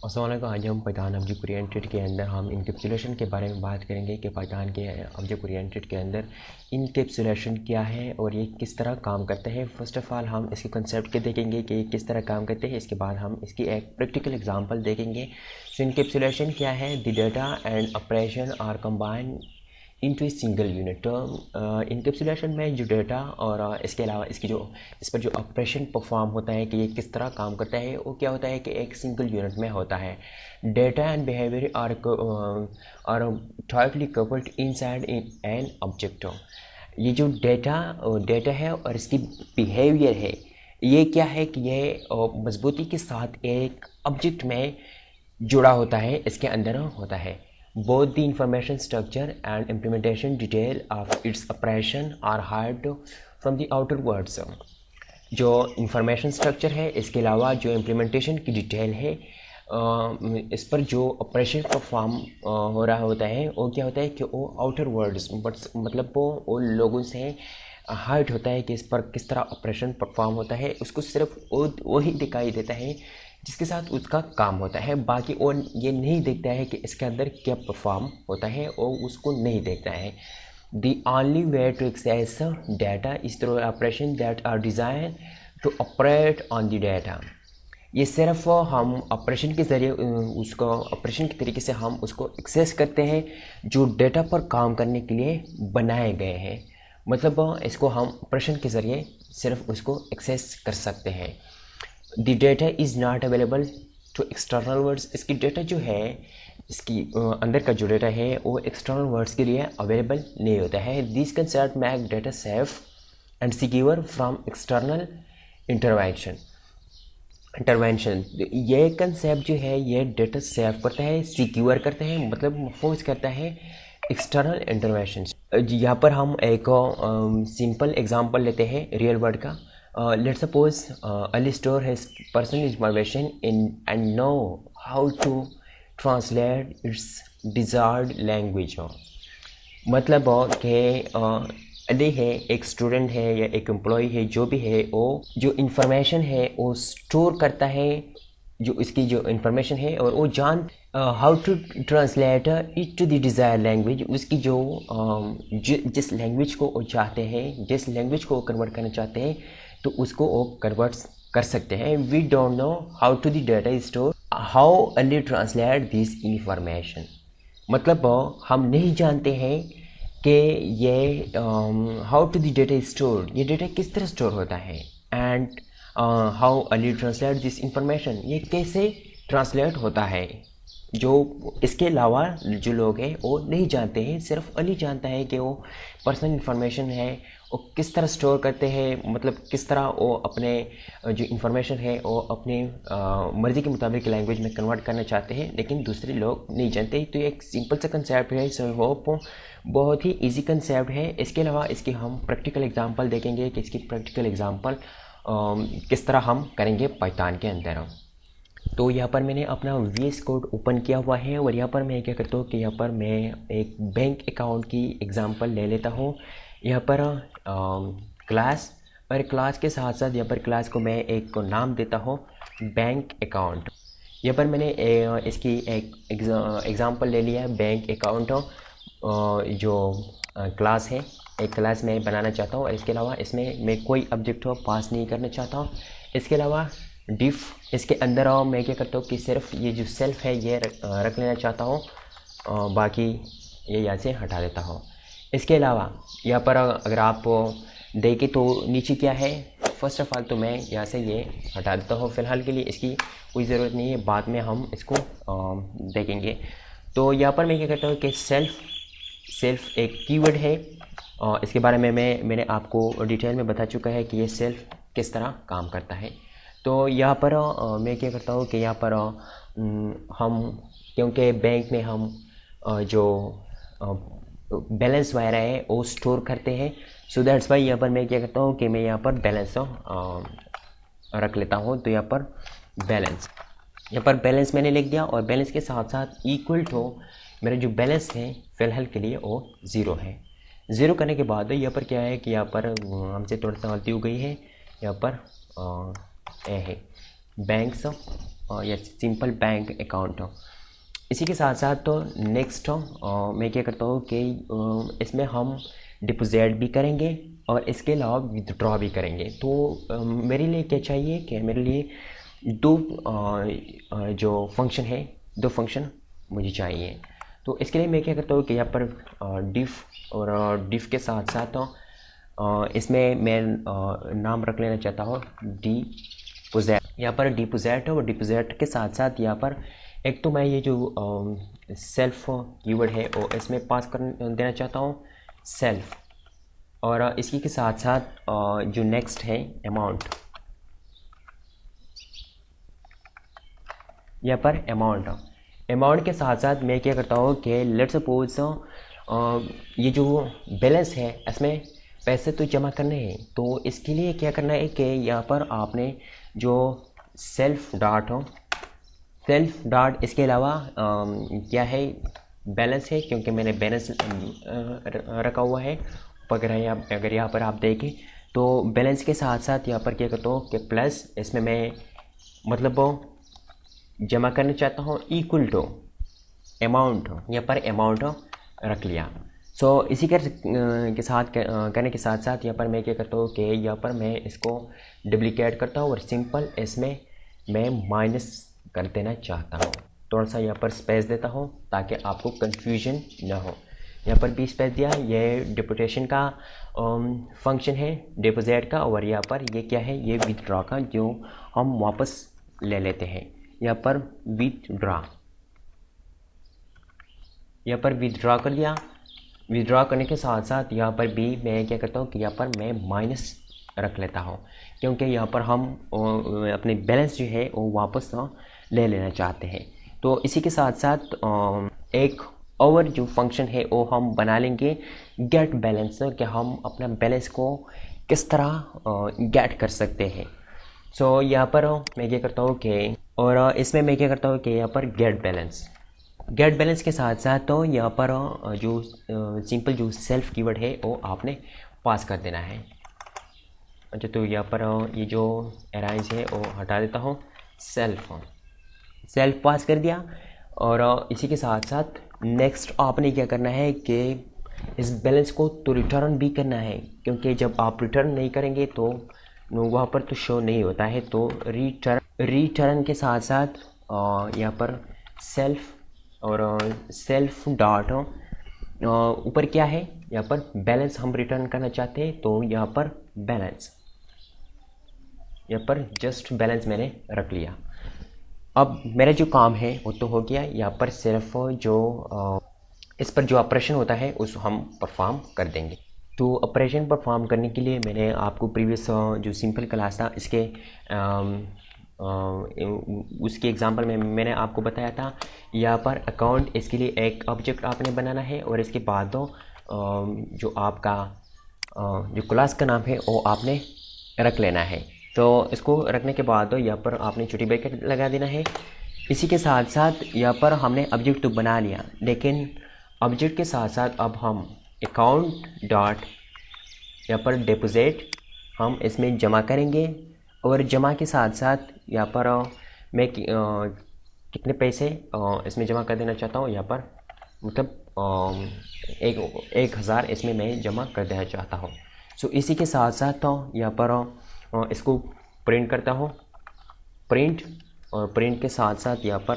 अस्सलाम वालेकुम। आज हम पाइथन ऑब्जेक्ट ओरिएंटेड के अंदर हम इनकैप्सुलेशन के बारे में बात करेंगे कि पाइथन के ऑब्जेक्ट ओरिएंटेड के अंदर इनकैप्सुलेशन क्या है और ये किस तरह काम करता है। फर्स्ट ऑफ ऑल हम इसके कंसेप्ट के देखेंगे कि ये किस तरह काम करते हैं। इसके बाद हम इसकी एक प्रैक्टिकल एग्जांपल देखेंगे। सो इनकैप्सुलेशन क्या है? The data and operation are combined into a single unit. तो इनकैप्सुलेशन में जो डाटा और इसके अलावा इस पर जो ऑपरेशन परफॉर्म होता है कि ये किस तरह काम करता है, वो क्या होता है कि एक सिंगल यूनिट में होता है। Data and behaviour are tightly coupled inside an object. ये जो डाटा है और इसकी बिहेवियर है, ये क्या है कि ये मजबूती के साथ एक ऑब्जेक्ट में जुड़ा होता है, इसके अंदर होता है। Both the information structure and implementation detail of its operation are hid from the outer worlds। जो इंफॉर्मेशन स्ट्रक्चर है, इसके अलावा जो इम्प्लीमेंटेशन की डिटेल है, इस पर जो ऑपरेशन परफॉर्म हो रहा होता है, वो क्या होता है कि वो आउटर वर्ल्ड्स मतलब वो लोगों से हाइड होता है कि इस पर किस तरह ऑपरेशन परफॉर्म होता है। उसको सिर्फ वो ही दिखाई देता है जिसके साथ उसका काम होता है। बाकी वो ये नहीं देखता है कि इसके अंदर क्या परफॉर्म होता है, वो उसको नहीं देखता है। The only way to access data is through operation that are designed to operate on the data। ये सिर्फ हम ऑपरेशन के ज़रिए उसको ऑपरेशन के तरीके से हम उसको एक्सेस करते हैं जो डेटा पर काम करने के लिए बनाए गए हैं। मतलब इसको हम ऑपरेशन के ज़रिए सिर्फ उसको एक्सेस कर सकते हैं। The data is not available to external words. इसकी डेटा जो है, इसकी अंदर का जो डेटा है वो एक्सटर्नल वर्ड्स के लिए अवेलेबल नहीं होता है। This concept make data safe and secure from external intervention. ये कंसेप्ट जो है ये डेटा सेव करता है, सिक्योर करता है, मतलब महफूज करता है एक्सटर्नल इंटरवेंशन। यहाँ पर हम एक सिंपल एग्जांपल लेते हैं रियल वर्ड का। Let's suppose Ali store his personal information in and know how to translate its desired language। मतलब कि अली है, एक स्टूडेंट है या एक एम्प्लॉय है, जो भी है, वो जो इंफॉर्मेशन है वो स्टोर करता है, जो इसकी जो इंफॉर्मेशन है, और वो how to translate it to the desire language. उसकी जिस लैंग्वेज को वो चाहते हैं, जिस लैंग्वेज को वो कन्वर्ट करना चाहते हैं, तो उसको वो कन्वर्ट कर सकते हैं। We don't know how to the data store, how early translate this information. मतलब हम नहीं जानते हैं कि ये how to the data store, ये डेटा किस तरह स्टोर होता है, and how early translate this information, ये कैसे ट्रांसलेट होता है। जो इसके अलावा जो लोग हैं वो नहीं जानते हैं, सिर्फ अली जानता है कि वो पर्सनल इंफॉर्मेशन है वो किस तरह स्टोर करते हैं, मतलब किस तरह वो अपने जो इंफॉर्मेशन है वो अपनी मर्ज़ी के मुताबिक लैंग्वेज में कन्वर्ट करना चाहते हैं, लेकिन दूसरे लोग नहीं जानते। तो ये एक सिंपल सा कंसेप्ट है, सो होप बहुत ही इजी कंसेप्ट है। इसके अलावा इसकी हम प्रैक्टिकल एग्जांपल देखेंगे कि इसकी प्रैक्टिकल एग्जांपल किस तरह हम करेंगे पाइथन के अंदर। तो यहाँ पर मैंने अपना VS कोड ओपन किया हुआ है और यहाँ पर मैं क्या करता हूँ कि यहाँ पर मैं एक बैंक अकाउंट की एग्जांपल ले लेता हूँ। यहाँ पर क्लास, और क्लास के साथ साथ यहाँ पर क्लास को मैं एक नाम देता हूँ बैंक अकाउंट। यहाँ पर मैंने इसकी एक एग्जांपल ले लिया है बैंक अकाउंट। जो क्लास है, एक क्लास मैं बनाना चाहता हूँ, और इसके अलावा इसमें मैं कोई ऑब्जेक्ट पास नहीं करना चाहता हूँ। इसके अलावा डिफ, इसके अंदर मैं क्या करता हूँ कि सिर्फ ये जो सेल्फ है ये रख लेना चाहता हूँ, बाकी ये यहाँ से हटा देता हूँ। इसके अलावा यहाँ पर अगर आप देखें तो नीचे क्या है, फर्स्ट ऑफ ऑल तो मैं यहाँ से ये हटा देता हूँ। फ़िलहाल के लिए इसकी कोई ज़रूरत नहीं है, बाद में हम इसको देखेंगे। तो यहाँ पर मैं क्या करता हूँ कि सेल्फ एक कीवर्ड है, इसके बारे में मैंने आपको डिटेल में बता चुका है कि ये सेल्फ किस तरह काम करता है। तो यहाँ पर मैं क्या करता हूँ कि यहाँ पर हम, क्योंकि बैंक में हम जो बैलेंस वगैरह है वो स्टोर करते हैं, सो दैट्स वाई यहाँ पर मैं क्या करता हूँ कि मैं यहाँ पर बैलेंस रख लेता हूँ। तो यहाँ पर बैलेंस मैंने लिख दिया, और बैलेंस के साथ साथ इक्वल टू मेरा जो बैलेंस है फ़िलहाल के लिए वो ज़ीरो है। ज़ीरो करने के बाद यहाँ पर क्या है कि यहाँ पर हमसे थोड़ा सा गलती हो गई है। यहाँ पर ए है बैंक्स या सिंपल बैंक अकाउंट। इसी के साथ साथ तो नेक्स्ट मैं क्या करता हूँ कि इसमें हम डिपॉजिट भी करेंगे और इसके अलावा विथड्रॉ भी करेंगे। तो मेरे लिए क्या चाहिए कि मेरे लिए दो जो फंक्शन है, दो फंक्शन मुझे चाहिए। तो इसके लिए मैं क्या करता हूँ कि यहाँ पर डिफ और डिफ के साथ साथ इसमें मैं नाम रख लेना चाहता हूँ डिपॉजिट। यहाँ पर डिपॉजिट है और डिपॉजिट के साथ साथ यहाँ पर एक तो मैं ये जो सेल्फ कीवर्ड है वो इसमें पास कर देना चाहता हूँ सेल्फ, और इसी के साथ साथ जो नेक्स्ट है अमाउंट, यहाँ पर अमाउंट के साथ साथ मैं क्या करता हूँ कि लेट्स सपोज ये जो बैलेंस है इसमें पैसे तो जमा करने हैं। तो इसके लिए क्या करना है कि यहाँ पर आपने जो सेल्फ डॉट इसके अलावा क्या है बैलेंस है, क्योंकि मैंने बैलेंस रखा हुआ है वगैरह। अगर यहाँ पर आप देखें तो बैलेंस के साथ साथ यहाँ पर क्या करता हूँ कि प्लस इसमें मैं मतलब जमा करना चाहता हूँ इक्वल टू अमाउंट, यहाँ पर अमाउंट रख लिया। सो इसी के साथ करने के साथ साथ यहाँ पर मैं क्या करता हूँ कि यहाँ पर मैं इसको डुप्लीकेट करता हूँ और सिंपल इसमें मैं माइनस कर देना चाहता हूँ। थोड़ा सा यहाँ पर स्पेस देता हूँ ताकि आपको कन्फ्यूजन ना हो। यहाँ पर भी स्पेस दिया। ये डिपोटेशन का फंक्शन है डिपॉजिट का, और यहाँ पर ये क्या है, ये विथड्रॉ का जो हम वापस ले लेते हैं। यहाँ पर विथड्रॉ कर लिया। विथड्रॉ करने के साथ साथ यहाँ पर भी मैं क्या करता हूँ कि यहाँ पर मैं माइनस रख लेता हूँ, क्योंकि यहाँ पर हम अपने बैलेंस जो है वो वापस ले लेना चाहते हैं। तो इसी के साथ साथ एक और जो फंक्शन है वो हम बना लेंगे गेट बैलेंस, कि हम अपना बैलेंस को किस तरह गेट कर सकते हैं। सो यहाँ पर मैं क्या करता हूँ कि और इसमें मैं क्या करता हूँ कि यहाँ पर गेट बैलेंस के साथ साथ तो यहाँ पर जो सिंपल जो सेल्फ कीवर्ड है वो आपने पास कर देना है। अच्छा, तो यहाँ पर ये जो अराइज है वो हटा देता हूँ, सेल्फ पास कर दिया। और इसी के साथ साथ नेक्स्ट आपने क्या करना है कि इस बैलेंस को तो रिटर्न भी करना है, क्योंकि जब आप रिटर्न नहीं करेंगे तो वहाँ पर तो शो नहीं होता है। तो रिटर्न के साथ साथ यहाँ पर सेल्फ डॉट ऊपर क्या है, यहाँ पर बैलेंस हम रिटर्न करना चाहते हैं। तो यहाँ पर बैलेंस, यहाँ पर जस्ट बैलेंस मैंने रख लिया। अब मेरा जो काम है वो तो हो गया। यहाँ पर सिर्फ जो इस पर जो ऑपरेशन होता है उस हम परफॉर्म कर देंगे। तो ऑपरेशन परफॉर्म करने के लिए मैंने आपको प्रीवियस जो सिंपल क्लास था इसके उसके एग्जांपल में मैंने आपको बताया था। यहाँ पर अकाउंट, इसके लिए एक ऑब्जेक्ट आपने बनाना है और इसके बाद जो आपका जो क्लास का नाम है वो आपने रख लेना है। तो इसको रखने के बाद यहाँ पर आपने छोटी ब्रैकेट लगा देना है। इसी के साथ साथ यहाँ पर हमने ऑब्जेक्ट तो बना लिया, लेकिन ऑब्जेक्ट के साथ साथ अब हम अकाउंट डॉट यहाँ पर डिपॉजिट हम इसमें जमा करेंगे। और जमा के साथ साथ यहाँ पर मैं कितने पैसे इसमें जमा कर देना चाहता हूँ, यहाँ पर मतलब 1000 इसमें मैं जमा कर देना चाहता हूँ। सो इसी के साथ साथ तो यहाँ पर इसको प्रिंट करता हूँ, और प्रिंट के साथ साथ यहाँ पर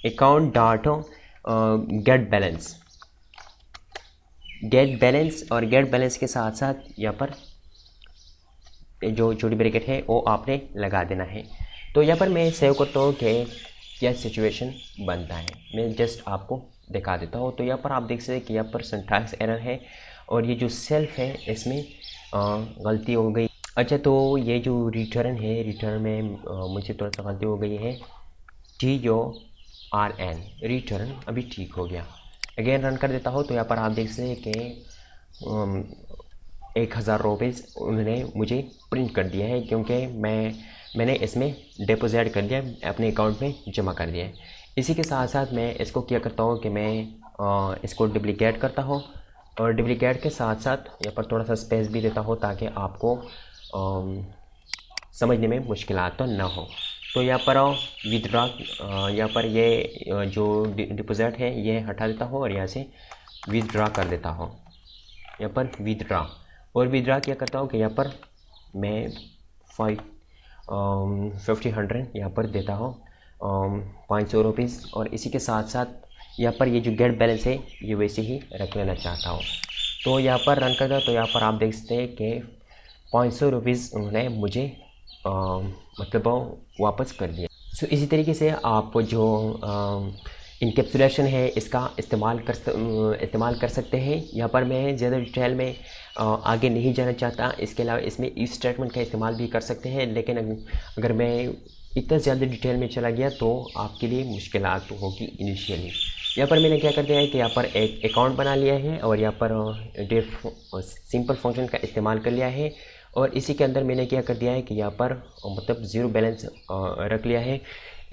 अकाउंट डॉट गेट बैलेंस और गेट बैलेंस के साथ साथ यहाँ पर जो छोटी ब्रैकेट है वो आपने लगा देना है। तो यहाँ पर मैं सेव करता हूँ कि क्या सिचुएशन बनता है, मैं जस्ट आपको दिखा देता हूँ। तो यहाँ पर आप देख सकते हैं कि यहाँ पर सिंटैक्स एरर है और ये जो सेल्फ है इसमें गलती हो गई। अच्छा, तो ये जो रिटर्न है, रिटर्न में मुझे थोड़ा सा गलती हो गई है, TORN रिटर्न अभी ठीक हो गया। अगेन रन कर देता हूँ। तो यहाँ पर आप देख सकते हैं कि 1000 रुपीज़ उन्होंने मुझे प्रिंट कर दिया है, क्योंकि मैंने इसमें डिपॉजिट कर दिया, अपने अकाउंट में जमा कर दिया है। इसी के साथ साथ मैं इसको क्या करता हूँ कि मैं इसको डुप्लीकेट करता हूँ, और डुप्लीकेट के साथ साथ यहाँ पर थोड़ा सा स्पेस भी देता हूँ ताकि आपको समझने में मुश्किलात तो ना हो। तो यहाँ पर विदड्रा, यहाँ पर ये जो डिपॉजिट है ये हटा देता हूँ और यहाँ से विदड्रा कर देता हूँ। यहाँ पर विदड्रा, और विदड्रा क्या करता हूँ कि यहाँ पर मैं 50 यहाँ पर देता हूँ 500 रुपीज़, और इसी के साथ साथ यहाँ पर ये जो गेट बैलेंस है ये वैसे ही रख लेना चाहता हूँ। तो यहाँ पर रन करता, तो यहाँ पर आप देख सकते हैं कि 500 रुपीज़ उन्होंने मुझे मतलब वापस कर दिया। सो इसी तरीके से आप जो इनकैप्सुलेशन है इसका इस्तेमाल कर सकते हैं। यहाँ पर मैं ज़्यादा डिटेल में आगे नहीं जाना चाहता। इसके अलावा इसमें इफ स्टेटमेंट का इस्तेमाल भी कर सकते हैं, लेकिन अगर मैं इतना ज़्यादा डिटेल में चला गया तो आपके लिए मुश्किलात होगी इनिशियली। यहाँ पर मैंने क्या कर दिया है कि यहाँ पर एक अकाउंट बना लिया है और यहाँ पर डेफ सिंपल फंक्शन का इस्तेमाल कर लिया है, और इसी के अंदर मैंने क्या कर दिया है कि यहाँ पर मतलब ज़ीरो बैलेंस रख लिया है।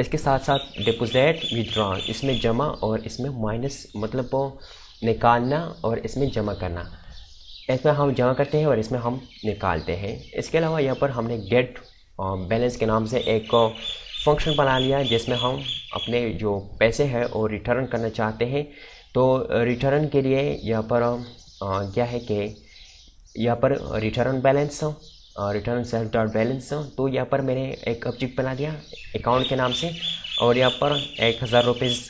इसके साथ साथ डिपॉजिट विथड्रॉ, इसमें जमा और इसमें माइनस, मतलब निकालना और इसमें जमा करना। इसमें हम जमा करते हैं और इसमें हम निकालते हैं। इसके अलावा यहाँ पर हमने गेट बैलेंस के नाम से एक फंक्शन बना लिया जिसमें हम अपने जो पैसे हैं वो रिटर्न करना चाहते हैं। तो रिटर्न के लिए यहाँ पर क्या है कि यहाँ पर return balance, return self dot balance, तो यहाँ पर मैंने एक ऑब्जेक्ट बना दिया अकाउंट के नाम से, और यहाँ पर 1000 रुपीज़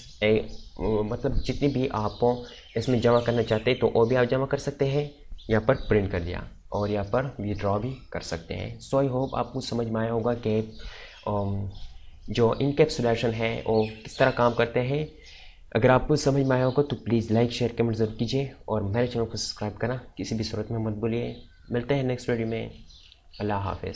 मतलब जितनी भी आप इसमें जमा करना चाहते हैं तो वो भी आप जमा कर सकते हैं। यहाँ पर प्रिंट कर दिया और यहाँ पर विड्रॉ भी कर सकते हैं। सो आई होप आपको समझ में आया होगा कि जो इनकैप्सुलेशन है वो किस तरह काम करते हैं। अगर आपको समझ में आया होगा तो प्लीज़ लाइक शेयर कमेंट ज़रूर कीजिए और मेरे चैनल को सब्सक्राइब करना किसी भी सूरत में मत भूलिए। मिलते हैं नेक्स्ट वीडियो में। अल्लाह हाफ़िज़।